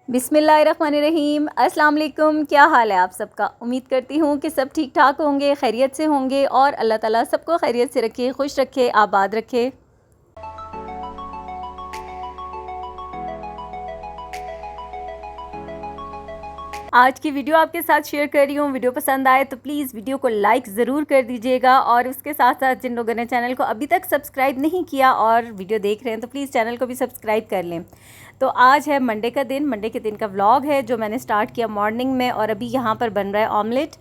बिस्मिल्लाहिर्रहमानिर्रहीम। अस्सलाम वालेकुम। क्या हाल है आप सबका? उम्मीद करती हूँ कि सब ठीक ठाक होंगे, खैरियत से होंगे और अल्लाह ताला सबको खैरियत से रखे, खुश रखे, आबाद रखे। आज की वीडियो आपके साथ शेयर कर रही हूँ। वीडियो पसंद आए तो प्लीज़ वीडियो को लाइक ज़रूर कर दीजिएगा और उसके साथ साथ जिन लोगों ने चैनल को अभी तक सब्सक्राइब नहीं किया और वीडियो देख रहे हैं तो प्लीज़ चैनल को भी सब्सक्राइब कर लें। तो आज है मंडे का दिन, मंडे के दिन का व्लॉग है जो मैंने स्टार्ट किया मॉर्निंग में और अभी यहाँ पर बन रहा है ऑमलेट।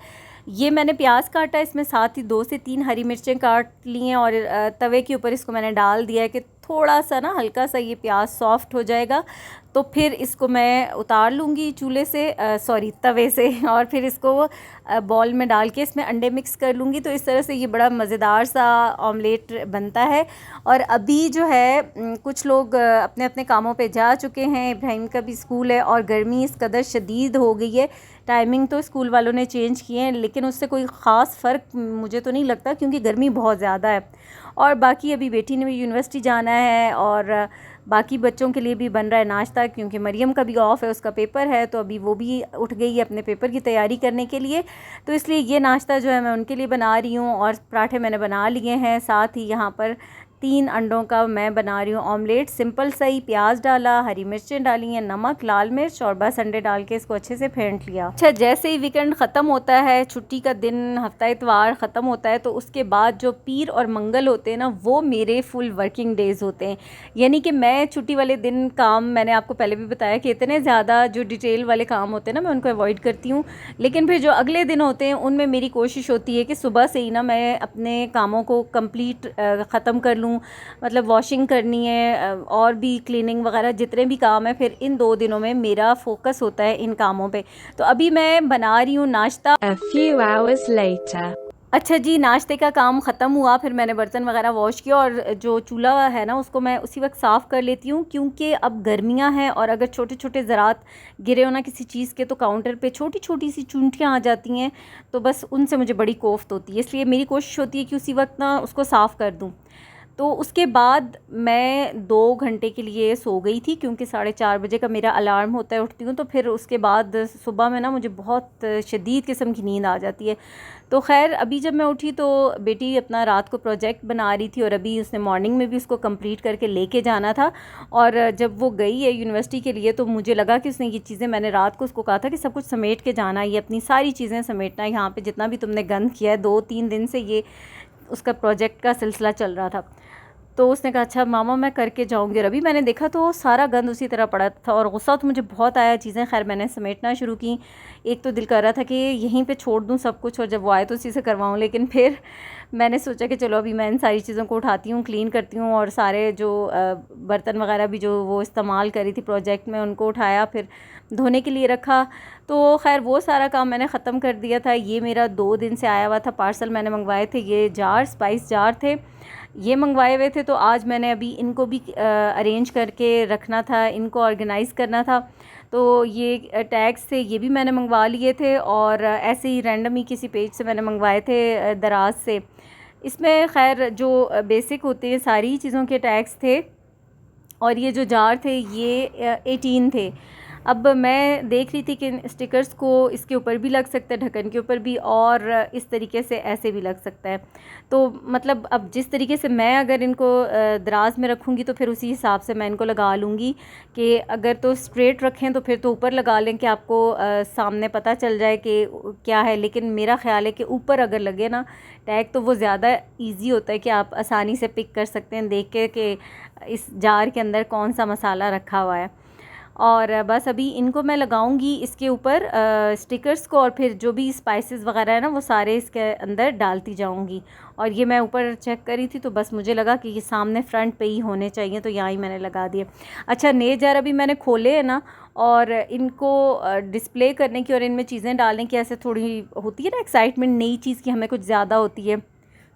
ये मैंने प्याज काटा, इसमें साथ ही 2 से 3 हरी मिर्चें काट ली हैं और तवे के ऊपर इसको मैंने डाल दिया है कि थोड़ा सा ना हल्का सा ये प्याज सॉफ्ट हो जाएगा तो फिर इसको मैं उतार लूँगी चूल्हे से, सॉरी तवे से, और फिर इसको बॉल में डाल के इसमें अंडे मिक्स कर लूँगी। तो इस तरह से ये बड़ा मज़ेदार सा ऑमलेट बनता है। और अभी जो है कुछ लोग अपने अपने कामों पे जा चुके हैं। इब्राहिम का भी स्कूल है और गर्मी इस कदर शदीद हो गई है। टाइमिंग तो स्कूल वालों ने चेंज किए हैं लेकिन उससे कोई ख़ास फ़र्क मुझे तो नहीं लगता क्योंकि गर्मी बहुत ज़्यादा है। और बाकी अभी बेटी ने भी यूनिवर्सिटी जाना है और बाकी बच्चों के लिए भी बन रहा है नाश्ता क्योंकि मरियम का भी ऑफ़ है, उसका पेपर है तो अभी वो भी उठ गई है अपने पेपर की तैयारी करने के लिए। तो इसलिए ये नाश्ता जो है मैं उनके लिए बना रही हूँ और पराठे मैंने बना लिए हैं। साथ ही यहाँ पर 3 अंडों का मैं बना रही हूँ ऑमलेट। सिंपल सा ही प्याज डाला, हरी मिर्चें डाली हैं, नमक, लाल मिर्च और बस अंडे डाल के इसको अच्छे से फेंट लिया। अच्छा, जैसे ही वीकेंड ख़त्म होता है, छुट्टी का दिन, हफ्ता इतवार ख़त्म होता है तो उसके बाद जो पीर और मंगल होते हैं ना वो मेरे फुल वर्किंग डेज़ होते हैं। यानी कि मैं छुट्टी वाले दिन काम, मैंने आपको पहले भी बताया कि इतने ज़्यादा जो डिटेल वाले काम होते हैं ना मैं उनको अवॉइड करती हूँ। लेकिन फिर जो अगले दिन होते हैं उनमें मेरी कोशिश होती है कि सुबह से ही ना मैं अपने कामों को कंप्लीट ख़त्म कर लूँ। मतलब वॉशिंग करनी है और भी क्लीनिंग वगैरह जितने भी काम है, फिर इन 2 दिनों में मेरा फोकस होता है इन कामों पे। तो अभी मैं बना रही हूँ नाश्ता। A few hours later. अच्छा जी, नाश्ते का काम ख़त्म हुआ, फिर मैंने बर्तन वगैरह वॉश किया और जो चूल्हा है ना उसको मैं उसी वक्त साफ़ कर लेती हूँ क्योंकि अब गर्मियाँ हैं और अगर छोटे छोटे ज़रात गिरे हो ना किसी चीज़ के तो काउंटर पे छोटी छोटी सी चूंटियाँ आ जाती हैं तो बस उनसे मुझे बड़ी कोफ्त होती है। इसलिए मेरी कोशिश होती है कि उसी वक्त ना उसको साफ़ कर दूँ। तो उसके बाद मैं 2 घंटे के लिए सो गई थी क्योंकि 4:30 बजे का मेरा अलार्म होता है, उठती हूँ तो फिर उसके बाद सुबह में ना मुझे बहुत शदीद किस्म की नींद आ जाती है। तो खैर अभी जब मैं उठी तो बेटी अपना रात को प्रोजेक्ट बना रही थी और अभी उसने मॉर्निंग में भी उसको कंप्लीट करके लेके जाना था। और जब वो गई है यूनिवर्सिटी के लिए तो मुझे लगा कि उसने ये चीज़ें, मैंने रात को उसको कहा था कि सब कुछ समेट के जाना, ये अपनी सारी चीज़ें समेटना, यहाँ पे जितना भी तुमने गंद किया है 2-3 दिन से ये उसका प्रोजेक्ट का सिलसिला चल रहा था। तो उसने कहा अच्छा मामा मैं करके जाऊंगी। और अभी मैंने देखा तो सारा गंद उसी तरह पड़ा था और गुस्सा तो मुझे बहुत आया। चीज़ें खैर मैंने समेटना शुरू की। एक तो दिल कर रहा था कि यहीं पे छोड़ दूं सब कुछ और जब वो आए तो उसी से करवाऊं, लेकिन फिर मैंने सोचा कि चलो अभी मैं इन सारी चीज़ों को उठाती हूँ, क्लीन करती हूँ और सारे जो बर्तन वगैरह भी जो वो इस्तेमाल करी थी प्रोजेक्ट में उनको उठाया, फिर धोने के लिए रखा। तो खैर वो सारा काम मैंने ख़त्म कर दिया था। ये मेरा 2 दिन से आया हुआ था पार्सल, मैंने मंगवाए थे ये जार, स्पाइस जार थे, ये मंगवाए हुए थे। तो आज मैंने अभी इनको भी अरेंज करके रखना था, इनको ऑर्गेनाइज़ करना था। तो ये टैग्स थे, ये भी मैंने मंगवा लिए थे और ऐसे ही रैंडम ही किसी पेज से मैंने मंगवाए थे दराज से। इसमें खैर जो बेसिक होते हैं सारी चीज़ों के टैग्स थे और ये जो जार थे ये 18 थे। अब मैं देख रही थी कि स्टिकर्स को इसके ऊपर भी लग सकता है, ढक्कन के ऊपर भी, और इस तरीके से ऐसे भी लग सकता है। तो मतलब अब जिस तरीके से मैं अगर इनको दराज में रखूँगी तो फिर उसी हिसाब से मैं इनको लगा लूँगी कि अगर तो स्ट्रेट रखें तो फिर तो ऊपर लगा लें कि आपको सामने पता चल जाए कि क्या है। लेकिन मेरा ख़्याल है कि ऊपर अगर लगे ना टैग तो वो ज़्यादा ईजी होता है कि आप आसानी से पिक कर सकते हैं देख के कि इस जार के अंदर कौन सा मसाला रखा हुआ है। और बस अभी इनको मैं लगाऊंगी इसके ऊपर स्टिकर्स को और फिर जो भी स्पाइसेस वगैरह है ना वो सारे इसके अंदर डालती जाऊंगी। और ये मैं ऊपर चेक करी थी तो बस मुझे लगा कि ये सामने फ्रंट पे ही होने चाहिए तो यहाँ ही मैंने लगा दिए। अच्छा, नए जार अभी मैंने खोले हैं ना और इनको डिस्प्ले करने की और इनमें चीज़ें डालने की ऐसे थोड़ी होती है ना एक्साइटमेंट, नई चीज़ की हमें कुछ ज़्यादा होती है।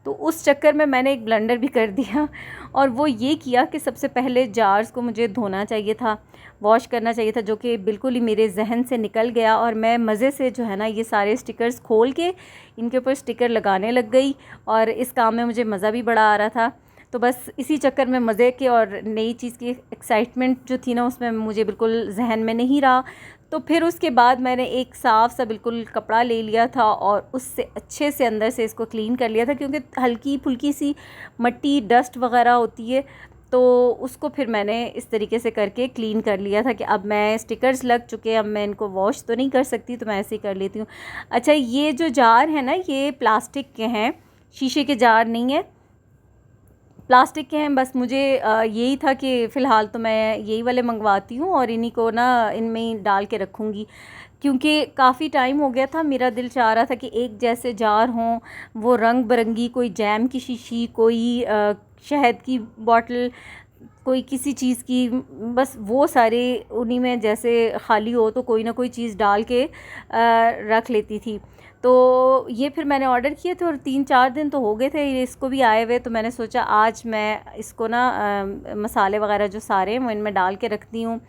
तो उस चक्कर में मैंने एक ब्लंडर भी कर दिया और वो ये किया कि सबसे पहले जार्स को मुझे धोना चाहिए था, वॉश करना चाहिए था, जो कि बिल्कुल ही मेरे जहन से निकल गया। और मैं मज़े से जो है ना ये सारे स्टिकर्स खोल के इनके ऊपर स्टिकर लगाने लग गई और इस काम में मुझे मज़ा भी बड़ा आ रहा था। तो बस इसी चक्कर में मज़े के और नई चीज़ की एक्साइटमेंट जो थी ना उसमें मुझे बिल्कुल जहन में नहीं रहा। तो फिर उसके बाद मैंने एक साफ़ सा बिल्कुल कपड़ा ले लिया था और उससे अच्छे से अंदर से इसको क्लीन कर लिया था, क्योंकि हल्की फुल्की सी मट्टी डस्ट वग़ैरह होती है, तो उसको फिर मैंने इस तरीके से करके क्लीन कर लिया था कि अब मैं स्टिकर्स लग चुके हैं, अब मैं इनको वॉश तो नहीं कर सकती, तो मैं ऐसे ही कर लेती हूँ। अच्छा, ये जो जार है ना ये प्लास्टिक के हैं, शीशे के जार नहीं है, प्लास्टिक के हैं। बस मुझे यही था कि फ़िलहाल तो मैं यही वाले मंगवाती हूँ और इन्हीं को ना इनमें ही डाल के रखूँगी, क्योंकि काफ़ी टाइम हो गया था। मेरा दिल चाह रहा था कि एक जैसे जार हों, वो रंग बिरंगी, कोई जैम की शीशी, कोई शहद की बॉटल, कोई किसी चीज़ की, बस वो सारे उन्हीं में जैसे ख़ाली हो तो कोई ना कोई चीज़ डाल के रख लेती थी। तो ये फिर मैंने ऑर्डर किए थे और 3-4 दिन तो हो गए थे इसको भी आए हुए, तो मैंने सोचा आज मैं इसको ना मसाले वगैरह जो सारे हैं वो इनमें डाल के रखती हूँ।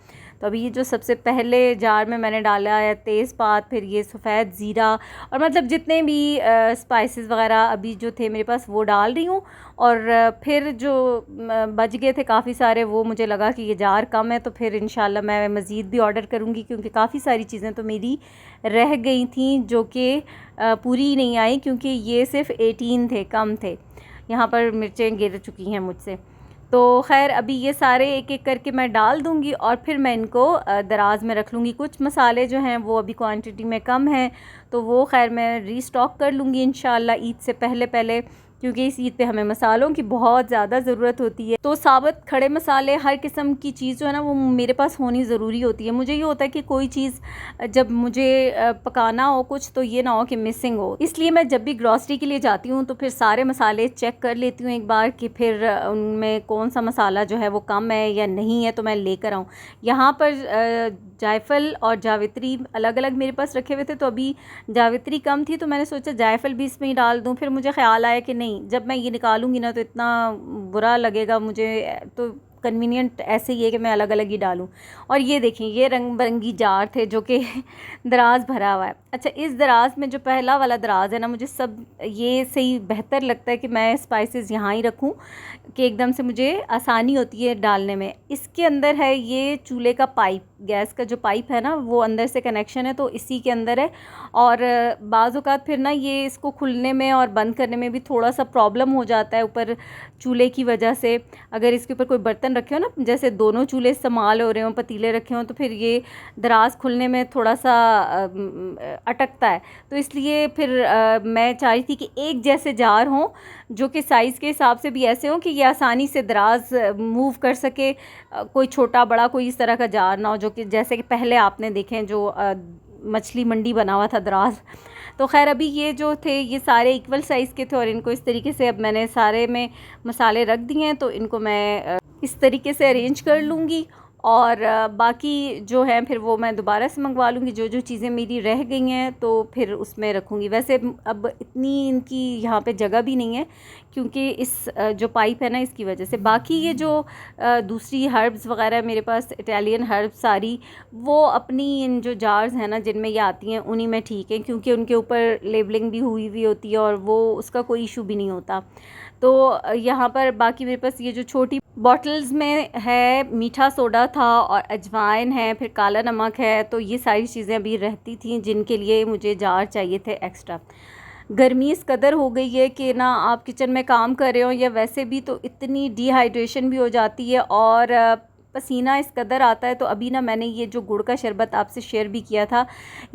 तो अभी ये जो सबसे पहले जार में मैंने डाला है तेज़पात, फिर ये सफ़ेद ज़ीरा और मतलब जितने भी स्पाइसेस वगैरह अभी जो थे मेरे पास वो डाल रही हूँ। और फिर जो बच गए थे काफ़ी सारे, वो मुझे लगा कि ये जार कम है तो फिर इंशाल्लाह मैं मज़ीद भी ऑर्डर करूँगी, क्योंकि काफ़ी सारी चीज़ें तो मेरी रह गई थी जो कि पूरी नहीं आई, क्योंकि ये सिर्फ़ 18 थे, कम थे। यहाँ पर मिर्चें गिर चुकी हैं मुझसे। तो ख़ैर अभी ये सारे एक एक करके मैं डाल दूँगी और फिर मैं इनको दराज़ में रख लूँगी। कुछ मसाले जो हैं वो अभी क्वांटिटी में कम हैं, तो वो ख़ैर मैं रीस्टॉक कर लूँगी इंशाल्लाह ईद से पहले पहले, क्योंकि इस ईद पे हमें मसालों की बहुत ज़्यादा ज़रूरत होती है। तो साबुत खड़े मसाले, हर किस्म की चीज़ जो है ना वो मेरे पास होनी ज़रूरी होती है। मुझे ये होता है कि कोई चीज़ जब मुझे पकाना हो कुछ, तो ये ना हो कि मिसिंग हो, इसलिए मैं जब भी ग्रॉसरी के लिए जाती हूँ तो फिर सारे मसाले चेक कर लेती हूँ एक बार कि फिर उनमें कौन सा मसाला जो है वो कम है या नहीं है, तो मैं लेकर आऊँ। यहाँ पर जायफल और जावित्री अलग अलग मेरे पास रखे हुए थे, तो अभी जावित्री कम थी तो मैंने सोचा जायफल भी इसमें ही डाल दूँ। फिर मुझे ख़्याल आया कि नहीं, जब मैं ये निकालूंगी ना तो इतना बुरा लगेगा मुझे, तो कन्वीनियंट ऐसे ही है कि मैं अलग अलग ही डालूं। और ये देखें, ये रंग बिरंगी जार थे जो कि दराज भरा हुआ है। अच्छा, इस दराज में जो पहला वाला दराज है ना, मुझे सब ये सही बेहतर लगता है कि मैं स्पाइसेस यहाँ ही रखूं कि एकदम से मुझे आसानी होती है डालने में। इसके अंदर है ये चूल्हे का पाइप, गैस का जो पाइप है ना वो अंदर से कनेक्शन है, तो इसी के अंदर है। और बाज़ औक़ात फिर ना ये इसको खुलने में और बंद करने में भी थोड़ा सा प्रॉब्लम हो जाता है ऊपर चूल्हे की वजह से। अगर इसके ऊपर कोई बर्तन रखे हो ना, जैसे दोनों चूल्हे इस्तेमाल हो रहे हों, पतीले रखे हों, तो फिर ये दराज खुलने में थोड़ा सा अटकता है। तो इसलिए फिर मैं चाह रही थी कि एक जैसे जार हों जो कि साइज़ के हिसाब से भी ऐसे हों कि ये आसानी से दराज मूव कर सके। कोई छोटा बड़ा कोई इस तरह का जार ना हो, जो कि जैसे कि पहले आपने देखें जो मछली मंडी बना हुआ था दराज। तो खैर अभी ये जो थे ये सारे इक्वल साइज़ के थे और इनको इस तरीके से अब मैंने सारे में मसाले रख दिए हैं, तो इनको मैं इस तरीके से अरेंज कर लूँगी। और बाकी जो है फिर वो मैं दोबारा से मंगवा लूँगी, जो जो चीज़ें मेरी रह गई हैं तो फिर उसमें रखूँगी। वैसे अब इतनी इनकी यहाँ पे जगह भी नहीं है, क्योंकि इस जो पाइप है ना इसकी वजह से। बाकी ये जो दूसरी हर्ब्स वगैरह मेरे पास इटालियन हर्ब्स सारी, वो अपनी इन जो जार्स हैं ना जिनमें ये आती हैं उन्हीं में ठीक है, क्योंकि उनके ऊपर लेबलिंग भी हुई हुई होती है और वो उसका कोई इशू भी नहीं होता। तो यहाँ पर बाकी मेरे पास ये जो छोटी बॉटल्स में है, मीठा सोडा था और अजवाइन है, फिर काला नमक है, तो ये सारी चीज़ें अभी रहती थी जिनके लिए मुझे जार चाहिए थे एक्स्ट्रा। गर्मी इस कदर हो गई है कि ना आप किचन में काम कर रहे हो या वैसे भी, तो इतनी डिहाइड्रेशन भी हो जाती है और पसीना इस कदर आता है। तो अभी ना मैंने ये जो गुड़ का शरबत आपसे शेयर भी किया था,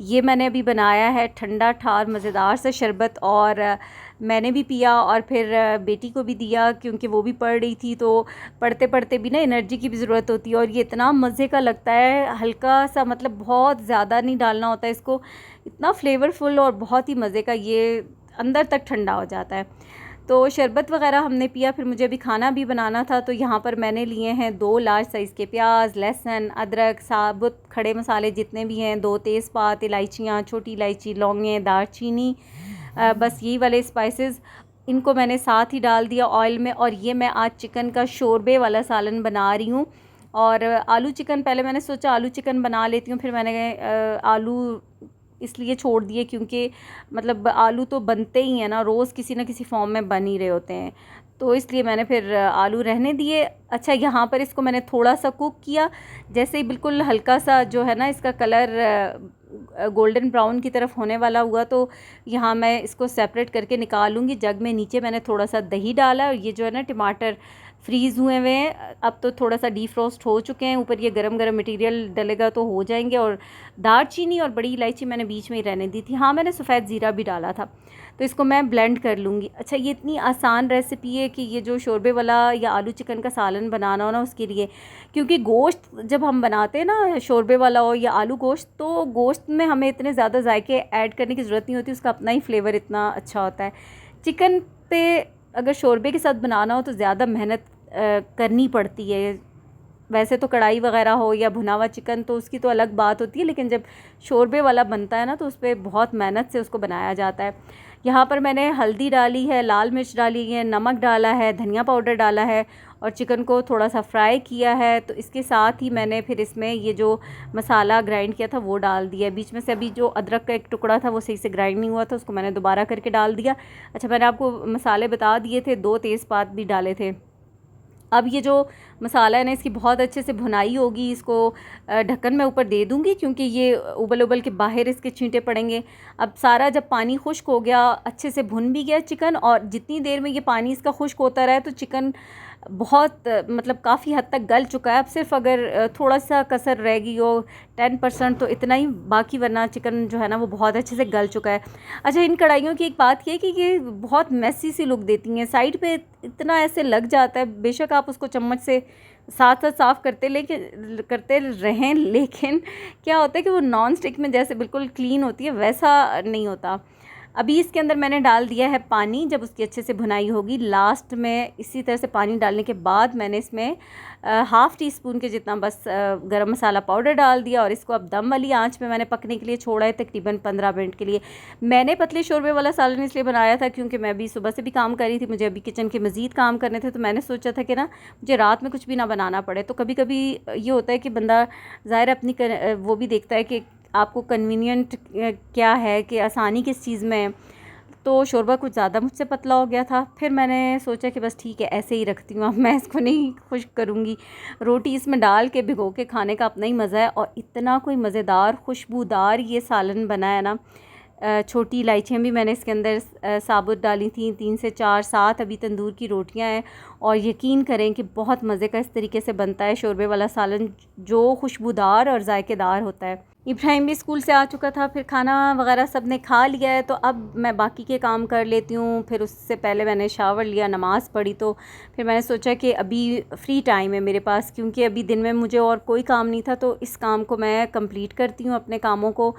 ये मैंने अभी बनाया है, ठंडा ठार मज़ेदार सा शरबत, और मैंने भी पिया और फिर बेटी को भी दिया, क्योंकि वो भी पढ़ रही थी। तो पढ़ते पढ़ते भी ना एनर्जी की भी ज़रूरत होती है, और ये इतना मज़े का लगता है, हल्का सा, मतलब बहुत ज़्यादा नहीं डालना होता है इसको, इतना फ्लेवरफुल और बहुत ही मज़े का, ये अंदर तक ठंडा हो जाता है। तो शरबत वग़ैरह हमने पिया, फिर मुझे अभी खाना भी बनाना था। तो यहाँ पर मैंने लिए हैं 2 लार्ज साइज़ के प्याज, लहसुन, अदरक, साबुत खड़े मसाले जितने भी हैं, 2 तेज़पात, इलायचियाँ, छोटी इलायची, लौंगे, दालचीनी, बस यही वाले स्पाइसेस, इनको मैंने साथ ही डाल दिया ऑयल में। और ये मैं आज चिकन का शोरबे वाला सालन बना रही हूँ। और आलू चिकन, पहले मैंने सोचा आलू चिकन बना लेती हूँ, फिर मैंने आलू इसलिए छोड़ दिए क्योंकि मतलब आलू तो बनते ही हैं ना, रोज़ किसी न किसी फॉर्म में बन ही रहे होते हैं। तो इसलिए मैंने फिर आलू रहने दिए। अच्छा, यहाँ पर इसको मैंने थोड़ा सा कुक किया, जैसे ही बिल्कुल हल्का सा जो है ना इसका कलर गोल्डन ब्राउन की तरफ होने वाला हुआ, तो यहाँ मैं इसको सेपरेट करके निकालूंगी जग में। नीचे मैंने थोड़ा सा दही डाला और ये जो है ना टमाटर फ्रीज़ हुए हुए हैं, अब तो थोड़ा सा डीफ्रोस्ट हो चुके हैं, ऊपर ये गरम गरम मटेरियल डलेगा तो हो जाएंगे। और दालचीनी और बड़ी इलायची मैंने बीच में ही रहने दी थी। हाँ, मैंने सफ़ेद ज़ीरा भी डाला था। तो इसको मैं ब्लेंड कर लूँगी। अच्छा, ये इतनी आसान रेसिपी है कि ये जो शोरबे वाला या आलू चिकन का सालन बनाना हो ना, उसके लिए, क्योंकि गोश्त जब हम बनाते हैं ना शोरबे वाला हो या आलू गोश्त, तो गोश्त में हमें इतने ज़्यादा जायके ऐड करने की ज़रूरत नहीं होती, उसका अपना ही फ्लेवर इतना अच्छा होता है। चिकन पे अगर शोरबे के साथ बनाना हो तो ज़्यादा मेहनत करनी पड़ती है। वैसे तो कढ़ाई वगैरह हो या भुना हुआ चिकन तो उसकी तो अलग बात होती है, लेकिन जब शोरबे वाला बनता है ना तो उस पर बहुत मेहनत से उसको बनाया जाता है। यहाँ पर मैंने हल्दी डाली है, लाल मिर्च डाली है, नमक डाला है, धनिया पाउडर डाला है और चिकन को थोड़ा सा फ्राई किया है। तो इसके साथ ही मैंने फिर इसमें ये जो मसाला ग्राइंड किया था वो डाल दिया। बीच में से अभी जो अदरक का एक टुकड़ा था वो सही से ग्राइंड नहीं हुआ था, उसको मैंने दोबारा करके डाल दिया। अच्छा, मैंने आपको मसाले बता दिए थे, 2 तेज़पात भी डाले थे। अब ये जो मसाला है ना इसकी बहुत अच्छे से भुनाई होगी। इसको ढक्कन में ऊपर दे दूँगी क्योंकि ये उबल उबल के बाहर इसके छींटे पड़ेंगे। अब सारा जब पानी खुश्क हो गया, अच्छे से भुन भी गया चिकन, और जितनी देर में ये पानी इसका खुश्क होता रहा तो चिकन बहुत मतलब काफ़ी हद तक गल चुका है। अब सिर्फ अगर थोड़ा सा कसर रह गई हो 10% तो इतना ही, बाकी वरना चिकन जो है ना वो बहुत अच्छे से गल चुका है। अच्छा, इन कढ़ाइयों की एक बात ये है कि ये बहुत मैसी सी लुक देती हैं, साइड पे इतना ऐसे लग जाता है। बेशक आप उसको चम्मच से साथ साथ साफ़ करते रहें, लेकिन क्या होता है कि वो नॉन स्टिक में जैसे बिल्कुल क्लीन होती है वैसा नहीं होता। अभी इसके अंदर मैंने डाल दिया है पानी, जब उसकी अच्छे से भुनाई होगी लास्ट में इसी तरह से पानी डालने के बाद मैंने इसमें हाफ़ टी स्पून के जितना बस गरम मसाला पाउडर डाल दिया और इसको अब दम वाली आंच में मैंने पकने के लिए छोड़ा है तकरीबन 15 मिनट के लिए। मैंने पतले शोरबे वाला सालन इसलिए बनाया था क्योंकि मैं अभी सुबह से भी काम कर रही थी, मुझे अभी किचन के मज़ीद काम करने थे, तो मैंने सोचा था कि ना मुझे रात में कुछ भी ना बनाना पड़े। तो कभी कभी ये होता है कि बंदा ज़ाहिर अपनी वो भी देखता है कि आपको कन्वीनियंट क्या है, कि आसानी किस चीज़ में है। तो शोरबा कुछ ज़्यादा मुझसे पतला हो गया था, फिर मैंने सोचा कि बस ठीक है ऐसे ही रखती हूँ, अब मैं इसको नहीं खुश्क करूँगी। रोटी इसमें डाल के भिगो के खाने का अपना ही मज़ा है और इतना कोई मज़ेदार खुशबूदार ये सालन बना है ना। छोटी इलायचियाँ भी मैंने इसके अंदर साबुत डाली थी, 3 से 4, 7 अभी तंदूर की रोटियां हैं। और यकीन करें कि बहुत मज़े का इस तरीके से बनता है शोरबे वाला सालन, जो खुशबूदार और जायकेदार होता है। इब्राहिम भी स्कूल से आ चुका था, फिर खाना वगैरह सब ने खा लिया है, तो अब मैं बाकी के काम कर लेती हूँ। फिर उससे पहले मैंने शावर लिया, नमाज़ पढ़ी, तो फिर मैंने सोचा कि अभी फ़्री टाइम है मेरे पास, क्योंकि अभी दिन में मुझे और कोई काम नहीं था, तो इस काम को मैं कंप्लीट करती हूँ अपने कामों को।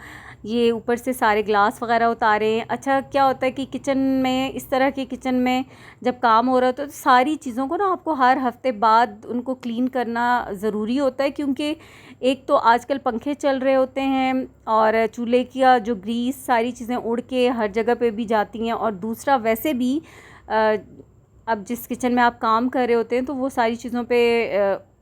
ये ऊपर से सारे ग्लास वगैरह उतारे। अच्छा, क्या होता है कि किचन में, इस तरह के किचन में जब काम हो रहा हो तो सारी चीज़ों को ना आपको हर हफ्ते बाद उनको क्लीन करना ज़रूरी होता है, क्योंकि एक तो आजकल पंखे चल रहे होते हैं और चूल्हे का जो ग्रीस सारी चीज़ें उड़ के हर जगह पे भी जाती हैं, और दूसरा वैसे भी अब जिस किचन में आप काम कर रहे होते हैं तो वो सारी चीज़ों पे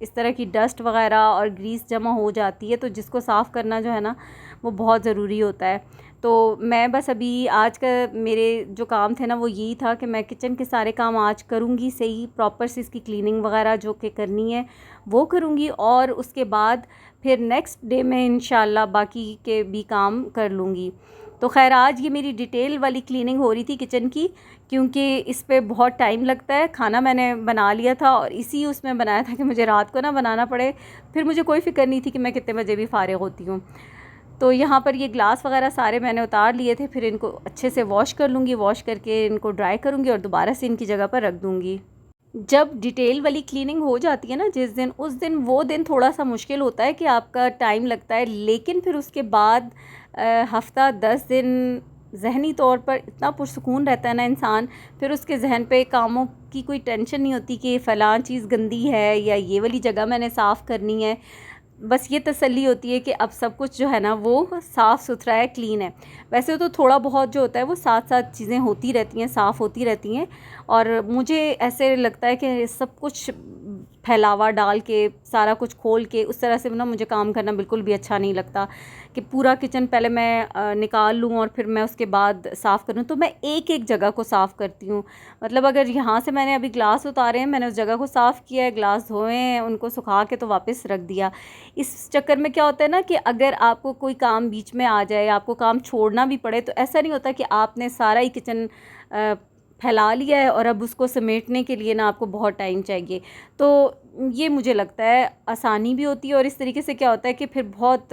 इस तरह की डस्ट वगैरह और ग्रीस जमा हो जाती है, तो जिसको साफ़ करना जो है ना वो बहुत ज़रूरी होता है। तो मैं बस अभी आज का मेरे जो काम थे ना वो यही था कि मैं किचन के सारे काम आज करूँगी, सही प्रॉपर से इसकी क्लीनिंग वगैरह जो कि करनी है वो करूँगी, और उसके बाद फिर नेक्स्ट डे में इंशाल्लाह बाकी के भी काम कर लूँगी। तो खैर आज ये मेरी डिटेल वाली क्लीनिंग हो रही थी किचन की, क्योंकि इस पे बहुत टाइम लगता है। खाना मैंने बना लिया था और इसी उसमें बनाया था कि मुझे रात को ना बनाना पड़े, फिर मुझे कोई फ़िक्र नहीं थी कि मैं कितने बजे भी फ़ारिग होती हूँ। तो यहाँ पर ये ग्लास वगैरह सारे मैंने उतार लिए थे, फिर इनको अच्छे से वॉश कर लूँगी, वॉश करके इनको ड्राई करूँगी और दोबारा से इनकी जगह पर रख दूँगी। जब डिटेल वाली क्लीनिंग हो जाती है ना जिस दिन, उस दिन वो दिन थोड़ा सा मुश्किल होता है कि आपका टाइम लगता है, लेकिन फिर उसके बाद हफ़्ता 10 दिन ज़हनी तौर पर इतना पुरसुकून रहता है ना इंसान, फिर उसके जहन पे कामों की कोई टेंशन नहीं होती कि फ़लाँ चीज़ गंदी है या ये वाली जगह मैंने साफ़ करनी है। बस ये तसल्ली होती है कि अब सब कुछ जो है ना वो साफ़ सुथरा है, क्लीन है। वैसे तो थोड़ा बहुत जो होता है वो साथ साथ चीज़ें होती रहती हैं, साफ़ होती रहती हैं, और मुझे ऐसे लगता है कि सब कुछ फैलावा डाल के सारा कुछ खोल के उस तरह से ना मुझे काम करना बिल्कुल भी अच्छा नहीं लगता कि पूरा किचन पहले मैं निकाल लूँ और फिर मैं उसके बाद साफ़ करूँ। तो मैं एक एक जगह को साफ़ करती हूँ। मतलब अगर यहाँ से मैंने अभी ग्लास उतारे हैं, मैंने उस जगह को साफ़ किया है, ग्लास धोए हैं, उनको सुखा के तो वापस रख दिया। इस चक्कर में क्या होता है ना कि अगर आपको कोई काम बीच में आ जाए, आपको काम छोड़ना भी पड़े, तो ऐसा नहीं होता कि आपने सारा ही किचन फैला लिया है और अब उसको समेटने के लिए ना आपको बहुत टाइम चाहिए। तो ये मुझे लगता है आसानी भी होती है और इस तरीके से क्या होता है कि फिर बहुत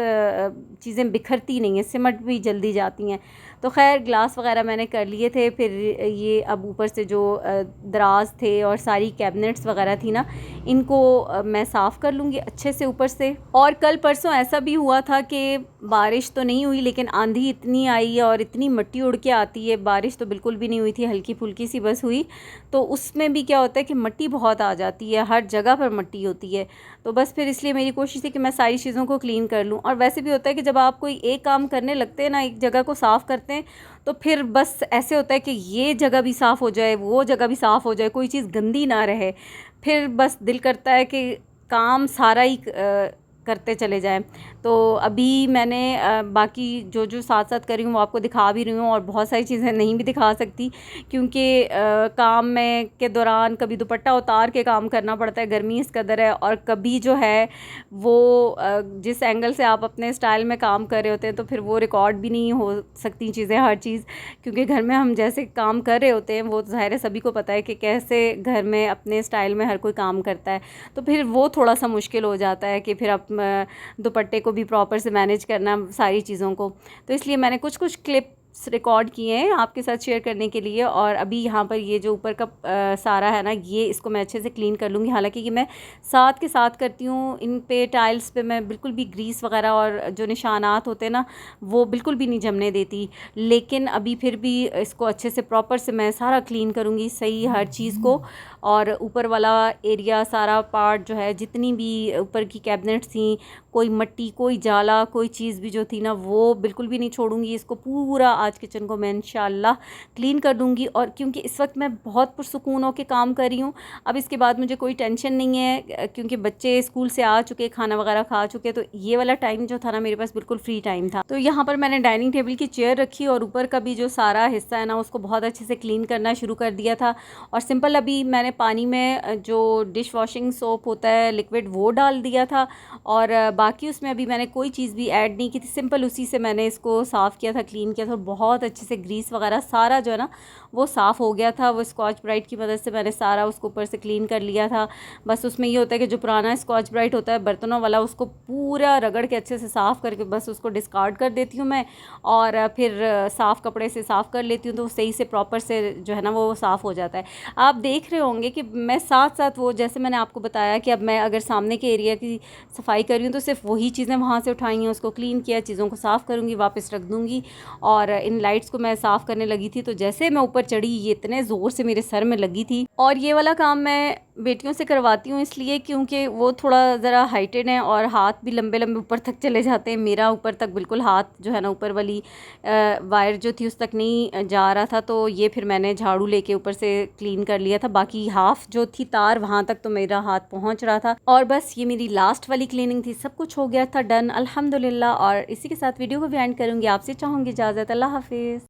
चीज़ें बिखरती नहीं हैं, सिमट भी जल्दी जाती हैं। तो खैर ग्लास वगैरह मैंने कर लिए थे। फिर ये अब ऊपर से जो दराज थे और सारी कैबिनेट्स वगैरह थी ना, इनको मैं साफ़ कर लूँगी अच्छे से ऊपर से। और कल परसों ऐसा भी हुआ था कि बारिश तो नहीं हुई लेकिन आंधी इतनी आई और इतनी मिट्टी उड़ के आती है, बारिश तो बिल्कुल भी नहीं हुई थी, हल्की फुल्की सी बस हुई। तो उसमें भी क्या होता है कि मिट्टी बहुत आ जाती है, हर जगह पर मिट्टी होती है। तो बस फिर इसलिए मेरी कोशिश थी कि मैं सारी चीज़ों को क्लीन कर लूँ। और वैसे भी होता है कि जब आप कोई एक काम करने लगते हैं ना, एक जगह को साफ़ करते हैं, तो फिर बस ऐसे होता है कि ये जगह भी साफ़ हो जाए, वो जगह भी साफ़ हो जाए, कोई चीज़ गंदी ना रहे। फिर बस दिल करता है कि काम सारा ही करते चले जाएं। तो अभी मैंने बाकी जो जो साथ साथ कर रही हूँ वो आपको दिखा भी रही हूँ और बहुत सारी चीज़ें नहीं भी दिखा सकती क्योंकि काम में के दौरान कभी दुपट्टा उतार के काम करना पड़ता है, गर्मी इस कदर है। और कभी जो है वो जिस एंगल से आप अपने स्टाइल में काम कर रहे होते हैं तो फिर वो रिकॉर्ड भी नहीं हो सकती चीज़ें, हर चीज़, क्योंकि घर में हम जैसे काम कर रहे होते हैं वो ज़ाहिर है सभी को पता है कि कैसे घर में अपने स्टाइल में हर कोई काम करता है। तो फिर वो थोड़ा सा मुश्किल हो जाता है कि फिर आप दुपट्टे को भी प्रॉपर से मैनेज करना सारी चीज़ों को। तो इसलिए मैंने कुछ कुछ क्लिप्स रिकॉर्ड किए हैं आपके साथ शेयर करने के लिए। और अभी यहाँ पर ये जो ऊपर का सारा है ना, ये इसको मैं अच्छे से क्लीन कर लूँगी। हालांकि कि मैं साथ के साथ करती हूँ, इन पे टाइल्स पे मैं बिल्कुल भी ग्रीस वगैरह और जो निशानात होते हैं ना वो बिल्कुल भी नहीं जमने देती। लेकिन अभी फिर भी इसको अच्छे से प्रॉपर से मैं सारा क्लीन करूँगी, सही हर चीज़ को। और ऊपर वाला एरिया सारा पार्ट जो है, जितनी भी ऊपर की कैबिनेट्स थी, कोई मट्टी, कोई जाला, कोई चीज़ भी जो थी ना वो बिल्कुल भी नहीं छोड़ूंगी। इसको पूरा आज किचन को मैं इंशाल्लाह क्लीन कर दूंगी। और क्योंकि इस वक्त मैं बहुत पुरसुकून होकर काम कर रही हूँ, अब इसके बाद मुझे कोई टेंशन नहीं है क्योंकि बच्चे स्कूल से आ चुके, खाना वगैरह खा चुके। तो ये वाला टाइम जो था ना मेरे पास बिल्कुल फ्री टाइम था। तो यहाँ पर मैंने डाइनिंग टेबल की चेयर रखी और ऊपर का भी जो सारा हिस्सा है ना उसको बहुत अच्छे से क्लीन करना शुरू कर दिया था। और सिंपल अभी मैंने पानी में जो डिश वॉशिंग सोप होता है लिक्विड वो डाल दिया था और बाकी उसमें अभी मैंने कोई चीज़ भी ऐड नहीं की थी, सिंपल उसी से मैंने इसको साफ़ किया था, क्लीन किया था। बहुत अच्छे से ग्रीस वगैरह सारा जो है ना वो साफ़ हो गया था। वो स्कॉच ब्राइट की मदद से मैंने सारा उसको ऊपर से क्लीन कर लिया था। बस उसमें ये होता है कि जो पुराना स्कॉच ब्राइट होता है बर्तनों वाला, उसको पूरा रगड़ के अच्छे से साफ़ करके बस उसको डिस्कार्ड कर देती हूँ मैं और फिर साफ़ कपड़े से साफ़ कर लेती हूँ। तो सही से प्रॉपर से जो है ना वो साफ़ हो जाता है। आप देख रहे होंगे कि मैं साथ साथ वो, जैसे मैंने आपको बताया कि अब मैं अगर सामने के एरिया की सफाई कर रही हूँ तो सिर्फ वही चीज़ें वहाँ से उठाई हैं, उसको क्लीन किया, चीज़ों को साफ़ करूँगी, वापस रख दूँगी। और इन लाइट्स को मैं साफ़ करने लगी थी तो जैसे मैं ऊपर चढ़ी ये इतने ज़ोर से मेरे सर में लगी थी। और ये वाला काम मैं बेटियों से करवाती हूँ इसलिए क्योंकि वो थोड़ा ज़रा हाइटेड हैं और हाथ भी लंबे लंबे ऊपर तक चले जाते हैं। मेरा ऊपर तक बिल्कुल हाथ जो है ना ऊपर वाली वायर जो थी उस तक नहीं जा रहा था। तो ये फिर मैंने झाड़ू लेके ऊपर से क्लीन कर लिया था। बाकी हाफ जो थी तार वहाँ तक तो मेरा हाथ पहुँच रहा था। और बस ये मेरी लास्ट वाली क्लीनिंग थी, सब कुछ हो गया था डन अल्हम्दुलिल्लाह। और इसी के साथ वीडियो को भी एंड करूँगी। आपसे चाहूँगी इजाज़त। अल्लाह हाफिज़।